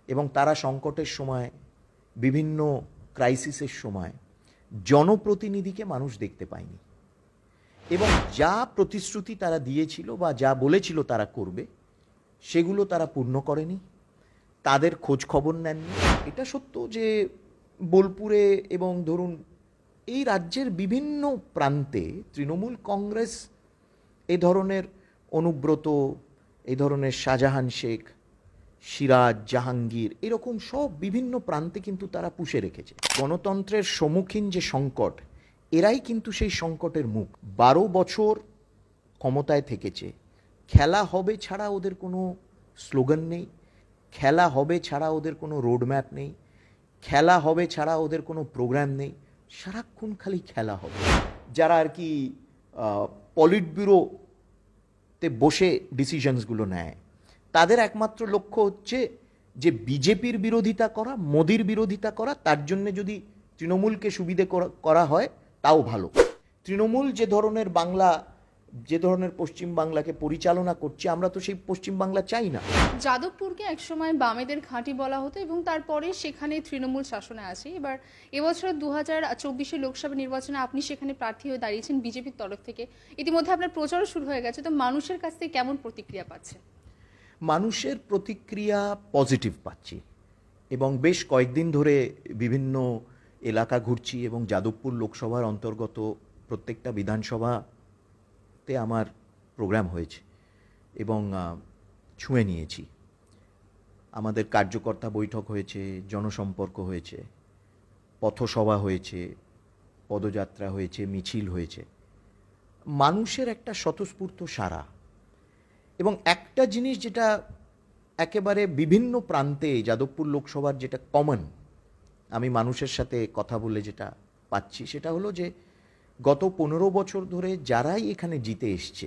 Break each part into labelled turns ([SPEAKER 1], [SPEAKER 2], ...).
[SPEAKER 1] এবং তারা সংকটের সময়, বিভিন্ন ক্রাইসিসের সময় জনপ্রতিনিধিকে মানুষ দেখতে পায়নি এবং যা প্রতিশ্রুতি তারা দিয়েছিল বা যা বলেছিল তারা করবে সেগুলো তারা পূর্ণ করেনি, তাদের খোঁজ খবর নেননি। এটা সত্য যে বোলপুরে এবং ধরুন এই রাজ্যের বিভিন্ন প্রান্তে তৃণমূল কংগ্রেস এই ধরনের অনুব্রত, এই ধরনের শাহজাহান শেখ, সিরাজ, জাহাঙ্গীর, এরকম সব বিভিন্ন প্রান্তে কিন্তু তারা পুষে রেখেছে। গণতন্ত্রের সম্মুখীন যে সংকট, এরাই কিন্তু সেই সংকটের মুখ। 12 বছর ক্ষমতায় থেকেছে। খেলা হবে ছাড়া ওদের কোনো স্লোগান নেই, খেলা হবে ছাড়া ওদের কোনো রোডম্যাপ নেই, খেলা হবে ছাড়া ওদের কোনো প্রোগ্রাম নেই। সারাক্ষণ খালি খেলা হবে। যারা আর কি পলিট ব্যুরোতে বসে ডিসিশনসগুলো নেয়, তাদের একমাত্র লক্ষ্য হচ্ছে যে বিজেপির বিরোধিতা করা, মোদির বিরোধিতা করা। তার জন্য যদি তৃণমূলকে সুবিধে করা হয় তাও ভালো। তৃণমূল যে ধরনের বাংলা, যে ধরনের পশ্চিম বাংলাকে পরিচালনা করছে, আমরা তো সেই পশ্চিম বাংলা চাই না।
[SPEAKER 2] যাদবপুরকে একসময় বামেদের ঘাঁটি বলা হতো এবং তারপরে সেখানে তৃণমূল শাসনে আসে। এবার এবছর 2024 লোকসভা নির্বাচনে আপনি সেখানে প্রার্থী হয়ে দাঁড়িয়েছেন বিজেপির তরফ থেকে। ইতিমধ্যে আপনার প্রচারও শুরু হয়ে গেছে, তো মানুষের কাছ থেকে কেমন প্রতিক্রিয়া পাচ্ছেন?
[SPEAKER 1] মানুষের প্রতিক্রিয়া পজিটিভ পাচ্ছি এবং বেশ কয়েকদিন ধরে বিভিন্ন এলাকা ঘুরছি এবং যাদবপুর লোকসভার অন্তর্গত প্রত্যেকটা বিধানসভাতে আমার প্রোগ্রাম হয়েছে এবং ছুঁয়ে নিয়েছি। আমাদের কার্যকর্তা বৈঠক হয়েছে, জনসম্পর্ক হয়েছে, পথসভা হয়েছে, পদযাত্রা হয়েছে, মিছিল হয়েছে। মানুষের একটা স্বতঃস্ফূর্ত সাড়া এবং একটা জিনিস যেটা একেবারে বিভিন্ন প্রান্তে যাদবপুর লোকসভার যেটা কমন, আমি মানুষের সাথে কথা বলে যেটা পাচ্ছি, সেটা হলো যে গত 15 বছর ধরে যারাই এখানে জিতে এসছে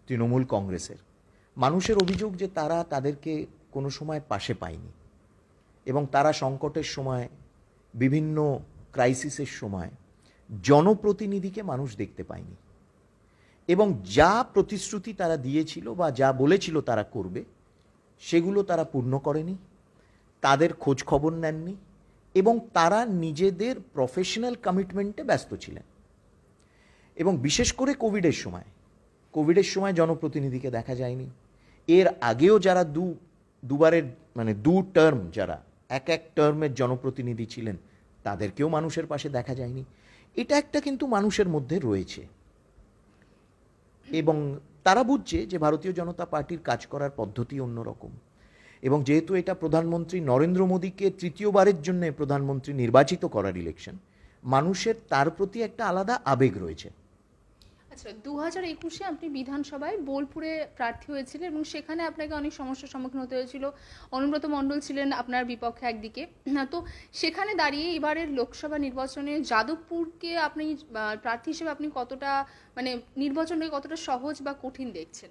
[SPEAKER 1] তৃণমূল কংগ্রেসের, মানুষের অভিযোগ যে তারা তাদেরকে কোনো সময় পাশে পায়নি এবং তারা সংকটের সময়, বিভিন্ন ক্রাইসিসের সময় জনপ্রতিনিধিকে মানুষ দেখতে পায়নি এবং যা প্রতিশ্রুতি তারা দিয়েছিল বা যা বলেছিল তারা করবে সেগুলো তারা পূর্ণ করেনি, তাদের খোঁজ খবর নেননি এবং তারা নিজেদের প্রফেশনাল কমিটমেন্টে ব্যস্ত ছিলেন। এবং বিশেষ করে কোভিডের সময় জনপ্রতিনিধিকে দেখা যায়নি। এর আগেও যারা দুবারের মানে 2 টার্ম যারা এক টার্মের জনপ্রতিনিধি ছিলেন, তাদেরকেও মানুষের পাশে দেখা যায়নি। এটা একটা কিন্তু মানুষের মধ্যে রয়েছে এবং তারা বুঝছে যে ভারতীয় জনতা পার্টির কাজ করার পদ্ধতি অন্যরকম এবং যেহেতু এটা প্রধানমন্ত্রী নরেন্দ্র মোদীকে 3য়বারের জন্য প্রধানমন্ত্রী নির্বাচিত করার ইলেকশন, মানুষের তার প্রতি একটা আলাদা আবেগ রয়েছে।
[SPEAKER 2] আচ্ছা, 2021-এ আপনি বিধানসভায় বোলপুরে প্রার্থী হয়েছিলেন এবং সেখানে আপনাকে অনেক সমস্যার সম্মুখীন হতে হয়েছিল। অনুব্রত মণ্ডল ছিলেন আপনার বিপক্ষে একদিকে। তো সেখানে দাঁড়িয়ে এবারের লোকসভা নির্বাচনে যাদবপুরকে আপনি প্রার্থী হিসেবে আপনি কতটা মানে নির্বাচনকে কতটা সহজ বা কঠিন দেখছেন?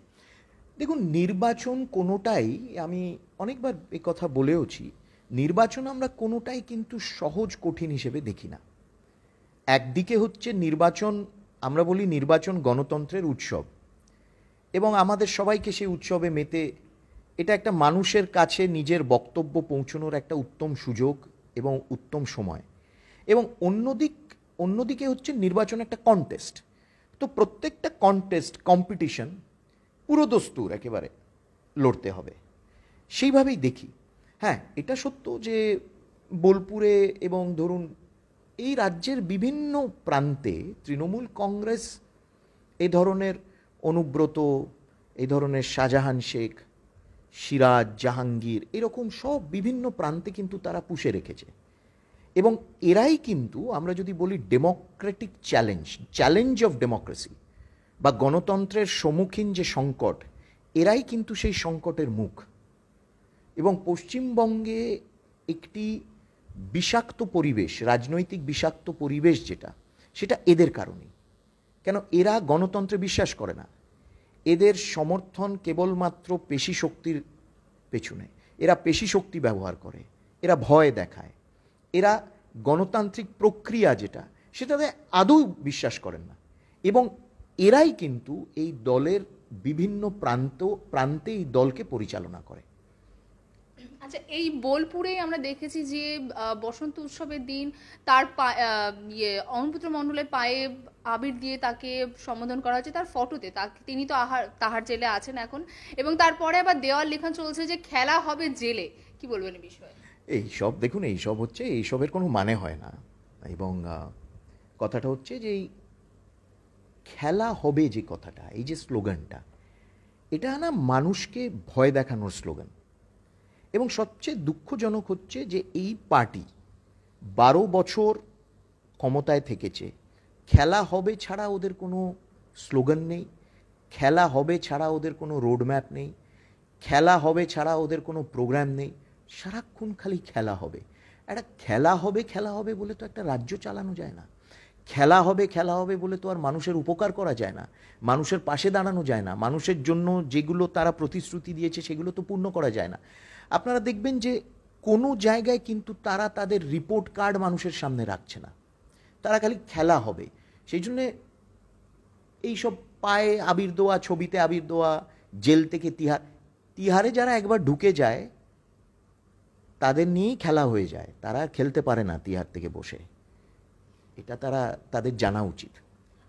[SPEAKER 1] দেখুন, নির্বাচন কোনোটাই, আমি অনেকবার এই কথা বলেওছি, নির্বাচন আমরা কোনোটাই কিন্তু সহজ কঠিন হিসেবে দেখি না। একদিকে হচ্ছে নির্বাচন, আমরা বলি নির্বাচন গণতন্ত্রের উৎসব এবং আমাদের সবাইকে সেই উৎসবে মেতে, এটা একটা মানুষের কাছে নিজের বক্তব্য পৌঁছানোর একটা উত্তম সুযোগ এবং উত্তম সময়। এবং অন্যদিকে হচ্ছে নির্বাচন একটা কন্টেস্ট। তো প্রত্যেকটা কম্পিটিশন পুরোদস্তুর একেবারে লড়তে হবে, সেইভাবেই দেখি। হ্যাঁ, এটা সত্য যে বোলপুরে এবং ধরুন এই রাজ্যের বিভিন্ন প্রান্তে তৃণমূল কংগ্রেস এই ধরনের অনুব্রত, এই ধরনের শাহজাহান শেখ, সিরাজ, জাহাঙ্গীর, এরকম সব বিভিন্ন প্রান্তে কিন্তু তারা পুষে রেখেছে এবং এরাই কিন্তু, আমরা যদি বলি ডেমোক্রেটিক চ্যালেঞ্জ অফ ডেমোক্রেসি বা গণতন্ত্রের সম্মুখীন যে সংকট, এরাই কিন্তু সেই সংকটের মুখ। এবং পশ্চিমবঙ্গে একটি বিষাক্ত পরিবেশ, রাজনৈতিক বিষাক্ত পরিবেশ যেটা, সেটা এদের কারণেই। কেন, এরা গণতন্ত্রে বিশ্বাস করে না, এদের সমর্থন কেবলমাত্র পেশি শক্তির পেছনে। এরা পেশি শক্তি ব্যবহার করে, এরা ভয় দেখায়, এরা গণতান্ত্রিক প্রক্রিয়া যেটা, সেটাতে আদৌ বিশ্বাস করেন না এবং এরাই কিন্তু এই দলের বিভিন্ন প্রান্তে এই দলকে পরিচালনা করে।
[SPEAKER 2] আচ্ছা, এই বোলপুরে আমরা দেখেছি যে বসন্ত উৎসবের দিন তার অমরপুত্র মণ্ডলের পায়ে আবির দিয়ে তাকে সম্বোধন করা হচ্ছে তার ফটোতে। তিনি তো তাহার জেলে আছেন এখন, এবং তারপরে আবার দেওয়াল লেখা চলছে যে খেলা হবে জেলে। কি বলবেন এই বিষয়ে?
[SPEAKER 1] এইসব দেখুন, এইসব হচ্ছে, এইসবের কোনো মানে হয় না। এবং কথাটা হচ্ছে যে এই খেলা হবে যে কথাটা, এই যে স্লোগানটা, এটা না মানুষকে ভয় দেখানোর স্লোগান। এবং সবচেয়ে দুঃখজনক হচ্ছে যে এই পার্টি 12 বছর ক্ষমতায় থেকেছে, খেলা হবে ছাড়া ওদের কোনো স্লোগান নেই, খেলা হবে ছাড়া ওদের কোনো রোডম্যাপ নেই, খেলা হবে ছাড়া ওদের কোনো প্রোগ্রাম নেই। সারাক্ষণ খালি খেলা হবে। একটা খেলা হবে বলে তো একটা রাজ্য চালানো যায় না। খেলা হবে বলে তো আর মানুষের উপকার করা যায় না, মানুষের পাশে দাঁড়ানো যায় না, মানুষের জন্য যেগুলো তারা প্রতিশ্রুতি দিয়েছে সেগুলো তো পূর্ণ করা যায় না। আপনারা দেখবেন যে কোনো জায়গায় কিন্তু তারা তাদের রিপোর্ট কার্ড মানুষের সামনে রাখছে না, তারা খালি খেলা হবে। সেই জন্যে এইসব পায়ে আবির দেওয়া, ছবিতে আবির দেওয়া, জেল থেকে তিহারে যারা একবার ঢুকে যায় তাদের নিয়েই খেলা হয়ে যায়, তারা খেলতে পারে না তিহার থেকে বসে। এটা তাদের জানা উচিত।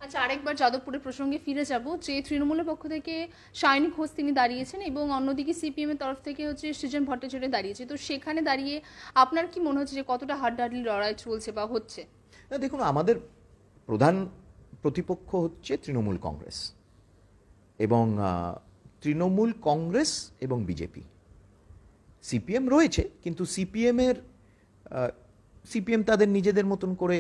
[SPEAKER 2] আচ্ছা, আরেকবার যাদবপুরের প্রসঙ্গে ফিরে যাব, যে তৃণমূলের পক্ষ থেকে শাইনী ঘোষ তিনি দাঁড়িয়েছেন এবং অন্যদিকে সিপিএম এর তরফ থেকে হচ্ছে সৃজন ভট্টাচার্য দাঁড়িয়েছে। তো সেখানে দাঁড়িয়ে আপনার কি মনে হচ্ছে যে কতটা হাড্ডাহাড্ডি লড়াই চলছে বা হচ্ছে?
[SPEAKER 1] না দেখুন, আমাদের প্রধান প্রতিপক্ষ হচ্ছে তৃণমূল কংগ্রেস, এবং তৃণমূল কংগ্রেস এবং বিজেপি। সিপিএম রয়েছে, কিন্তু সিপিএম তাদের নিজেদের মতন করে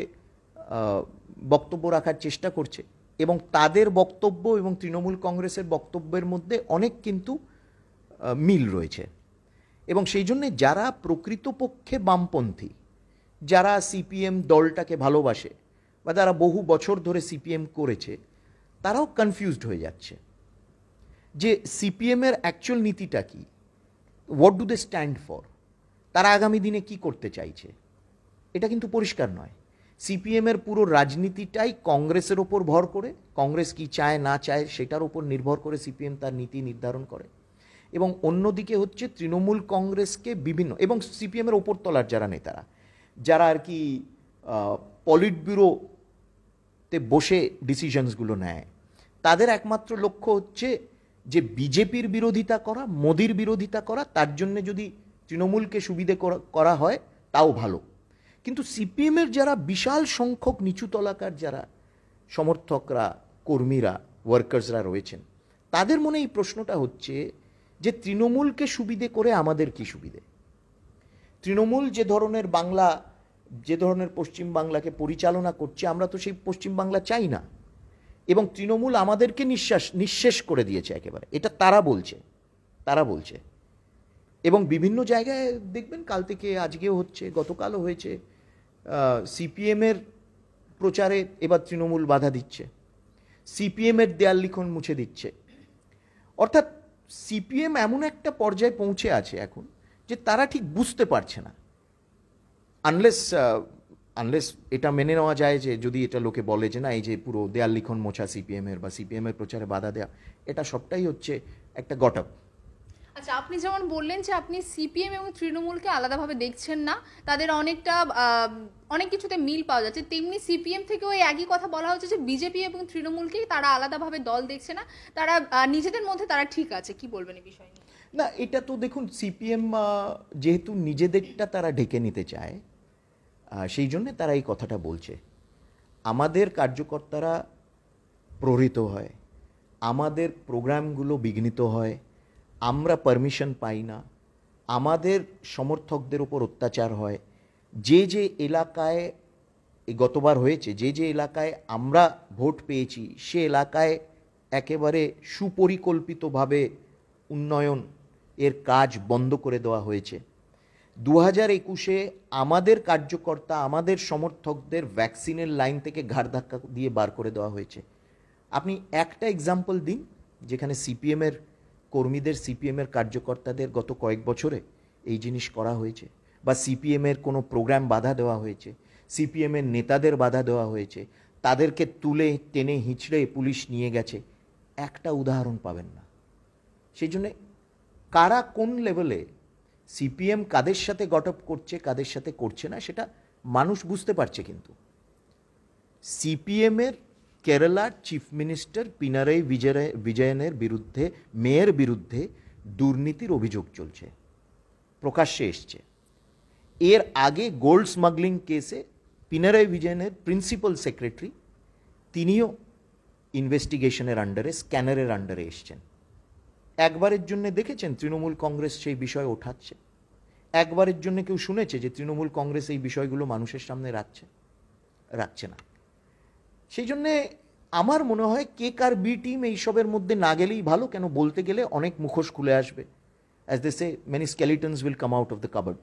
[SPEAKER 1] বক্তব্য রাখার চেষ্টা করছে, এবং তাদের বক্তব্য এবং তৃণমূল কংগ্রেসের বক্তব্যের মধ্যে অনেক কিন্তু মিল রয়েছে। এবং সেই জন্যে যারা প্রকৃতপক্ষে বামপন্থী, যারা সিপিএম দলটাকে ভালোবাসে বা যারা বহু বছর ধরে সিপিএম করেছে, তারাও কনফিউজড হয়ে যাচ্ছে যে সিপিএমের অ্যাকচুয়াল নীতিটা কি, what do they stand for, তারা আগামী দিনে কি করতে চাইছে, এটা কিন্তু পরিষ্কার নয়। সিপিএমের পুরো রাজনীতিটাই কংগ্রেসের ওপর ভর করে, কংগ্রেস কি চায় না চায় সেটার উপর নির্ভর করে সিপিএম তার নীতি নির্ধারণ করে। এবং অন্যদিকে হচ্ছে তৃণমূল কংগ্রেসকে বিভিন্ন, এবং সিপিএমের ওপরতলার যারা নেতারা, যারা আর কি পলিট ব্যুরোতে বসে ডিসিশনসগুলো নেয়, তাদের একমাত্র লক্ষ্য হচ্ছে যে বিজেপির বিরোধিতা করা, মোদির বিরোধিতা করা, তার জন্য যদি তৃণমূলকে সুবিধে করা হয় তাও ভালো। কিন্তু সিপিএমের যারা বিশাল সংখ্যক নিচু তলাকার যারা সমর্থকরা, কর্মীরা, ওয়ার্কার্সরা রয়েছেন, তাদের মনে এই প্রশ্নটা হচ্ছে যে তৃণমূলকে সুবিধে করে আমাদের কি সুবিধে? তৃণমূল যে ধরনের পশ্চিম বাংলাকে পরিচালনা করছে, আমরা তো সেই পশ্চিম বাংলা চাই না, এবং তৃণমূল আমাদেরকে নিঃশেষ করে দিয়েছে একেবারে, এটা তারা বলছে। এবং বিভিন্ন জায়গায় দেখবেন, কাল থেকে আজকেও হচ্ছে, গতকালও হয়েছে, সিপিএমের প্রচারে এবার তৃণমূল বাধা দিচ্ছে, সিপিএমের দেয়াল লিখন মুছে দিচ্ছে। অর্থাৎ সিপিএম এমন একটা পর্যায়ে পৌঁছে আছে এখন যে তারা ঠিক বুঝতে পারছে না, আনলেস এটা মেনে নেওয়া যায় যে যদি এটা লোকে বলে যে না, এই যে পুরো দেয়াল লিখন মোছা সিপিএমের বা সিপিএমের প্রচারে বাধা দেওয়া, এটা সবটাই হচ্ছে একটা গটক।
[SPEAKER 2] আচ্ছা, আপনি যেমন বললেন যে আপনি সিপিএম এবং তৃণমূলকে আলাদাভাবে দেখছেন না, তাদের অনেক কিছুতে মিল পাওয়া যাচ্ছে, তেমনি সিপিএম থেকেও এই একই কথা বলা হচ্ছে যে বিজেপি এবং তৃণমূলকে তারা আলাদাভাবে দল দেখছে না, তারা নিজেদের মধ্যে তারা ঠিক আছে। কি বলবেন এই বিষয় নিয়ে?
[SPEAKER 1] না, এটা তো দেখুন, সিপিএম যেহেতু নিজেদেরটা তারা ঢেকে নিতে চায়, সেই জন্যে তারা এই কথাটা বলছে। আমাদের কার্যকর্তারা প্রহৃত হয়, আমাদের প্রোগ্রামগুলো বিঘ্নিত হয়, আমরা পারমিশন পাই না, আমাদের সমর্থকদের উপর অত্যাচার হয়। যে এলাকায় গতবার হয়েছে, যে এলাকায় আমরা ভোট পেয়েছি, সে এলাকায় একেবারে সুপরিকল্পিতভাবে উন্নয়ন এর কাজ বন্ধ করে দেওয়া হয়েছে। 2021-এ আমাদের কার্যকর্তা, আমাদের সমর্থকদের ভ্যাকসিনের লাইন থেকে ঘাড় ধাক্কা দিয়ে বার করে দেওয়া হয়েছে। আপনি একটা এক্সাম্পল দিন যেখানে সিপিএমের কর্মীদের, সিপিএমের কার্যকর্তাদের গত কয়েক বছরে এই জিনিস করা হয়েছে, বা সিপিএমের কোনো প্রোগ্রাম বাধা দেওয়া হয়েছে, সিপিএমের নেতাদের বাধা দেওয়া হয়েছে, তাদেরকে তুলে টেনে হিঁচড়ে পুলিশ নিয়ে গেছে, একটা উদাহরণ পাবেন না। সেই জন্যে কারা কোন লেভেলে সিপিএম কাদের সাথে গট আপ করছে কাদের সাথে করছে না সেটা মানুষ বুঝতে পারছে। কিন্তু সিপিএমের কেরালার চিফ মিনিস্টার পিনারাই বিজয়নের বিরুদ্ধে, মেয়ের বিরুদ্ধে দুর্নীতির অভিযোগ চলছে, প্রকাশ্যে এসছে। এর আগে গোল্ড স্মাগলিং কেসে পিনারাই বিজয়নের প্রিন্সিপাল সেক্রেটারি তিনিও ইনভেস্টিগেশনের আন্ডারে, স্ক্যানারের আন্ডারে এসছেন। একবারের জন্য দেখেছেন তৃণমূল কংগ্রেস সেই বিষয় ওঠাচ্ছে? একবারের জন্য কেউ শুনেছে যে তৃণমূল কংগ্রেস এই বিষয়গুলো মানুষের সামনে রাখছে না। সেই জন্যে আমার মনে হয় কে কার বি টিম এইসবের মধ্যে না গেলেই ভালো, কেন বলতে গেলে অনেক মুখোশ খুলে আসবে। As they say, many skeletons will come out of the covered.